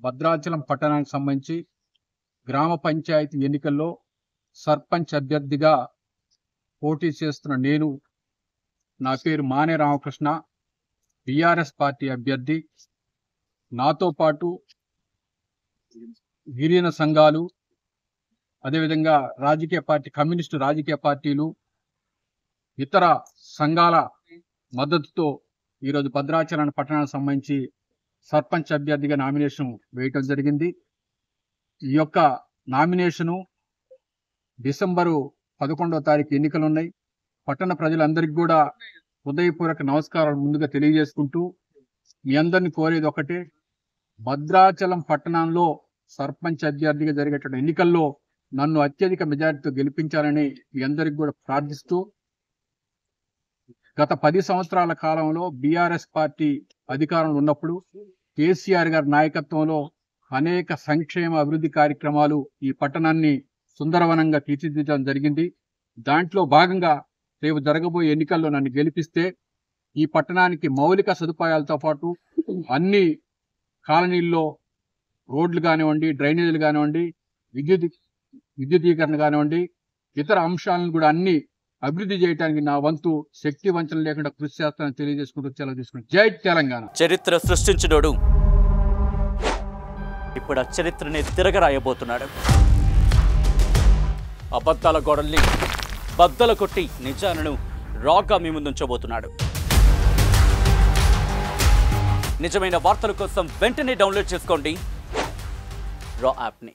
భద్రాచలం పట్టణానికి సంబంధించి గ్రామ పంచాయతీ ఎన్నికల్లో సర్పంచ్ అభ్యర్థిగా పోటీ చేస్తున్న నేను, నా పేరు మానే రామకృష్ణ, బీఆర్ఎస్ పార్టీ అభ్యర్థి. నాతో పాటు గిరిజన సంఘాలు, అదేవిధంగా కమ్యూనిస్టు రాజకీయ పార్టీలు, ఇతర సంఘాల మద్దతుతో ఈరోజు భద్రాచలం పట్టణానికి సంబంధించి సర్పంచ్ అభ్యర్థిగా నామినేషన్ వేయటం జరిగింది. ఈ యొక్క నామినేషను డిసెంబరు 11వ తారీఖు ఎన్నికలు ఉన్నాయి. పట్టణ ప్రజలందరికీ కూడా హృదయపూర్వక నమస్కారాలు ముందుగా తెలియజేసుకుంటూ, మీ అందరిని కోరేది ఒకటే, భద్రాచలం పట్టణంలో సర్పంచ్ అభ్యర్థిగా జరిగేటువంటి ఎన్నికల్లో నన్ను అత్యధిక మెజారిటీతో గెలిపించాలని మీ అందరికీ కూడా ప్రార్థిస్తూ, గత 10 సంవత్సరాల కాలంలో బీఆర్ఎస్ పార్టీ అధికారంలో ఉన్నప్పుడు కేసీఆర్ గారి నాయకత్వంలో అనేక సంక్షేమ అభివృద్ధి కార్యక్రమాలు ఈ పట్టణాన్ని సుందరవనంగా తీర్చిదిద్దడం జరిగింది. దాంట్లో భాగంగా రేపు జరగబోయే ఎన్నికల్లో నన్ను గెలిపిస్తే ఈ పట్టణానికి మౌలిక సదుపాయాలతో పాటు అన్ని కాలనీల్లో రోడ్లు కానివ్వండి, డ్రైనేజీలు కానివ్వండి, విద్యుదీకరణ కానివ్వండి, ఇతర అంశాలను కూడా అన్ని అభివృద్ధి చేయడానికి నా వంతు శక్తి వంచన లేకుండా కృషి చేస్తానని తెలియజేసుకుంటూ సెలవు తీసుకుంటాను. జై తెలంగాణ. చరిత్ర సృష్టించినోడు ఇప్పుడు ఆ చరిత్రని తిరగరాయబోతున్నాడు. అబద్ధాల గోడల్ని బద్దల కొట్టి నిజాలను రాగా మీ ముందుంచబోతున్నాడు. నిజమైన వార్తల కోసం వెంటనే డౌన్లోడ్ చేసుకోండి రా యాప్ని.